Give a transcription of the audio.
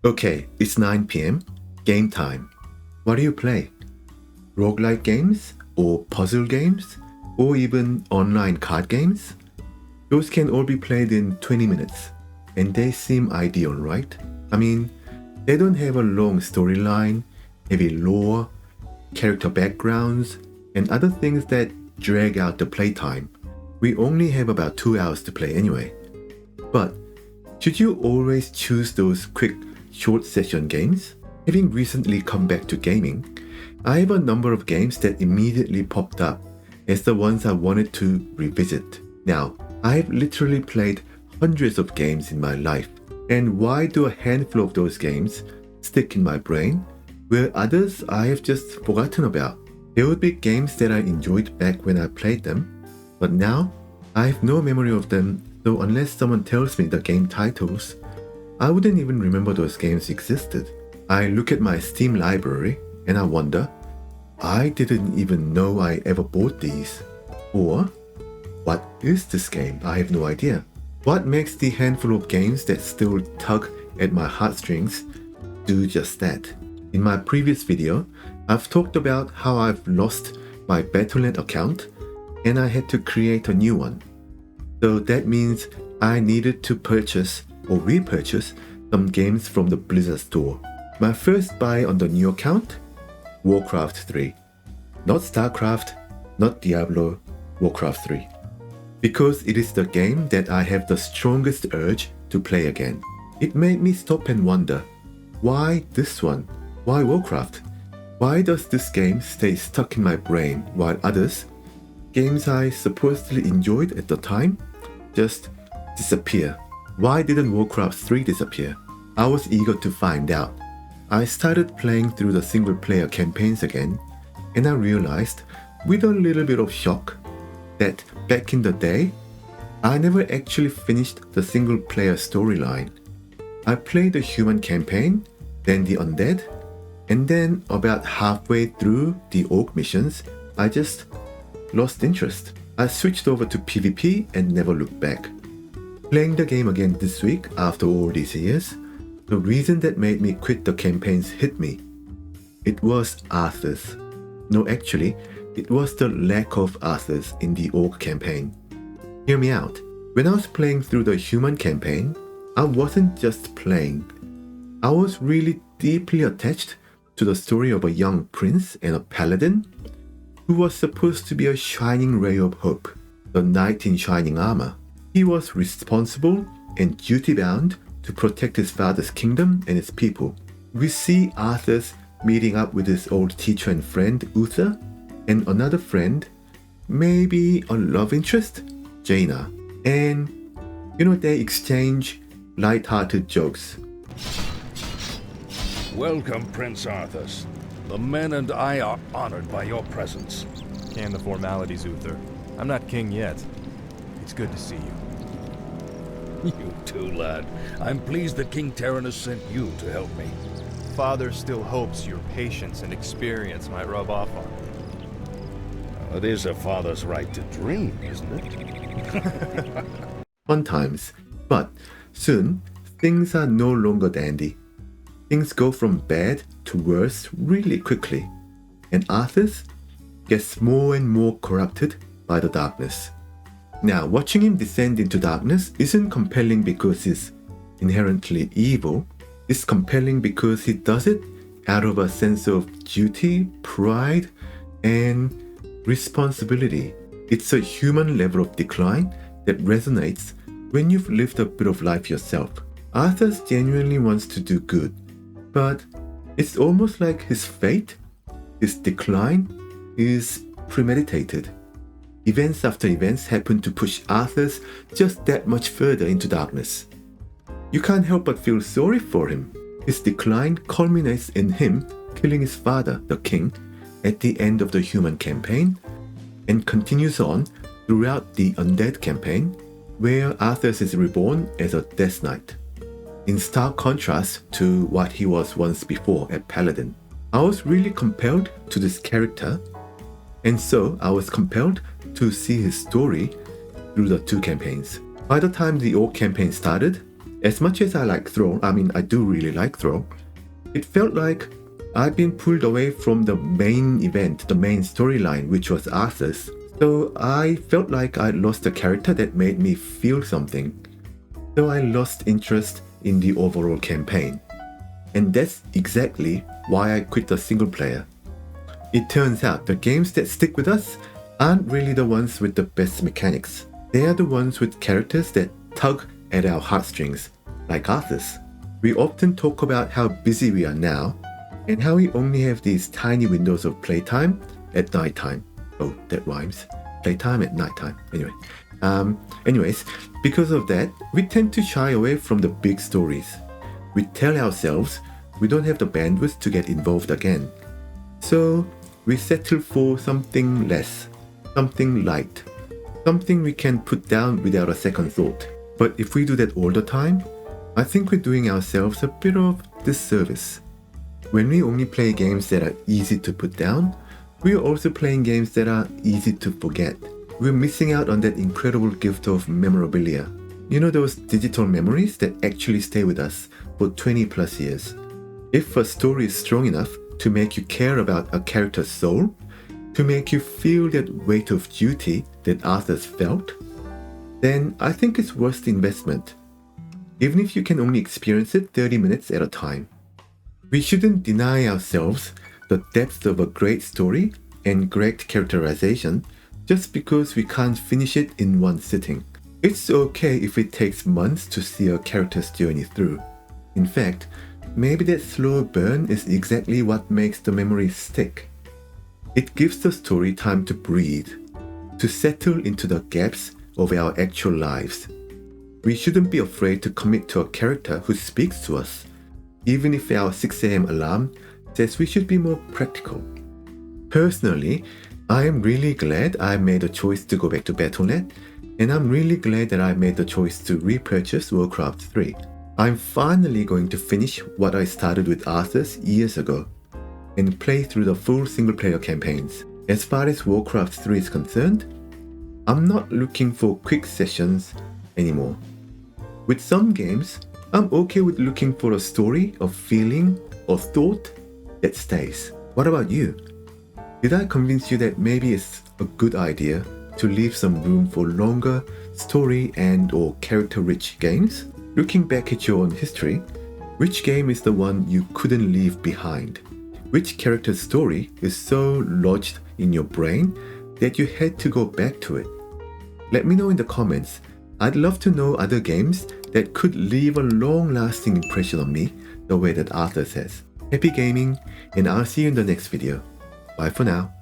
Okay, it's 9 p.m. Game time. What do you play? Roguelike games? Or puzzle games? Or even online card games? Those can all be played in 20 minutes. And they seem ideal, right? I mean, they don't have a long storyline, heavy lore, character backgrounds, and other things that drag out the playtime. We only have about 2 hours to play anyway. But should you always choose those quick, short session games? Having recently come back to gaming, I have a number of games that immediately popped up as the ones I wanted to revisit. Now, I have literally played hundreds of games in my life, and why do a handful of those games stick in my brain, where others I have just forgotten about? There would be games that I enjoyed back when I played them, but now I have no memory of them, so unless someone tells me the game titles, I wouldn't even remember those games existed. I look at my Steam library and I wonder, I didn't even know I ever bought these. Or, what is this game? I have no idea. What makes the handful of games that still tug at my heartstrings do just that? In my previous video, I've talked about how I've lost my Battle.net account and I had to create a new one. So that means I needed to purchase or repurchase some games from the Blizzard store. My first buy on the new account? Warcraft 3. Not StarCraft, not Diablo, Warcraft 3. Because it is the game that I have the strongest urge to play again. It made me stop and wonder, why this one? Why Warcraft? Why does this game stay stuck in my brain while others, games I supposedly enjoyed at the time, just disappear? Why didn't Warcraft 3 disappear? I was eager to find out. I started playing through the single-player campaigns again, and I realized, with a little bit of shock, that back in the day, I never actually finished the single-player storyline. I played the human campaign, then the undead, and then about halfway through the orc missions, I just lost interest. I switched over to PvP and never looked back. Playing the game again this week after all these years, the reason that made me quit the campaigns hit me. It was Arthas. No, actually, it was the lack of Arthas in the orc campaign. Hear me out. When I was playing through the human campaign, I wasn't just playing. I was really deeply attached to the story of a young prince and a paladin who was supposed to be a shining ray of hope, the knight in shining armor. He was responsible and duty-bound to protect his father's kingdom and its people. We see Arthas meeting up with his old teacher and friend Uther, and another friend, maybe a love interest, Jaina. And, they exchange light-hearted jokes. Welcome, Prince Arthas. The men and I are honored by your presence. And the formalities, Uther. I'm not king yet. It's good to see you. You too, lad. I'm pleased that King Terranus sent you to help me. Father still hopes your patience and experience might rub off on him. It is a father's right to dream, isn't it? Fun times. But soon, things are no longer dandy. Things go from bad to worse really quickly. And Arthas gets more and more corrupted by the darkness. Now, watching him descend into darkness isn't compelling because he's inherently evil. It's compelling because he does it out of a sense of duty, pride, and responsibility. It's a human level of decline that resonates when you've lived a bit of life yourself. Arthas genuinely wants to do good, but it's almost like his fate, his decline, is premeditated. Events after events happen to push Arthas just that much further into darkness. You can't help but feel sorry for him. His decline culminates in him killing his father, the king, at the end of the human campaign, and continues on throughout the undead campaign, where Arthas is reborn as a Death Knight, in stark contrast to what he was once before at Paladin. I was really compelled to this character, and so I was compelled to see his story through the two campaigns. By the time the Orc campaign started, As much as I like Throne, I do really like Throne, it felt like I'd been pulled away from the main event, the main storyline, which was Arthas. So I felt like I'd lost a character that made me feel something. So I lost interest in the overall campaign. And that's exactly why I quit the single player. It turns out the games that stick with us aren't really the ones with the best mechanics. They are the ones with characters that tug at our heartstrings, like Arthas. We often talk about how busy we are now and how we only have these tiny windows of playtime at nighttime. Oh, that rhymes. Playtime at nighttime. Anyways, because of that, we tend to shy away from the big stories. We tell ourselves we don't have the bandwidth to get involved again. So we settle for something less, something light, something we can put down without a second thought. But if we do that all the time, I think we're doing ourselves a bit of disservice. When we only play games that are easy to put down, we are also playing games that are easy to forget. We're missing out on that incredible gift of memorabilia. You know, those digital memories that actually stay with us for 20 plus years. If a story is strong enough to make you care about a character's soul, to make you feel that weight of duty that Arthas felt, then I think it's worth the investment, even if you can only experience it 30 minutes at a time. We shouldn't deny ourselves the depth of a great story and great characterization just because we can't finish it in one sitting. It's okay if it takes months to see a character's journey through. In fact, maybe that slow burn is exactly what makes the memory stick. It gives the story time to breathe, to settle into the gaps of our actual lives. We shouldn't be afraid to commit to a character who speaks to us, even if our 6 a.m. alarm says we should be more practical. Personally, I am really glad I made a choice to go back to Battle.net, and I'm really glad that I made the choice to repurchase Warcraft 3. I'm finally going to finish what I started with Arthas years ago, and play through the full single-player campaigns. As far as Warcraft 3 is concerned, I'm not looking for quick sessions anymore. With some games, I'm okay with looking for a story, a feeling, or thought that stays. What about you? Did I convince you that maybe it's a good idea to leave some room for longer story and or character-rich games? Looking back at your own history, which game is the one you couldn't leave behind? Which character's story is so lodged in your brain that you had to go back to it? Let me know in the comments. I'd love to know other games that could leave a long-lasting impression on me the way that Arthas has. Happy gaming, and I'll see you in the next video. Bye for now.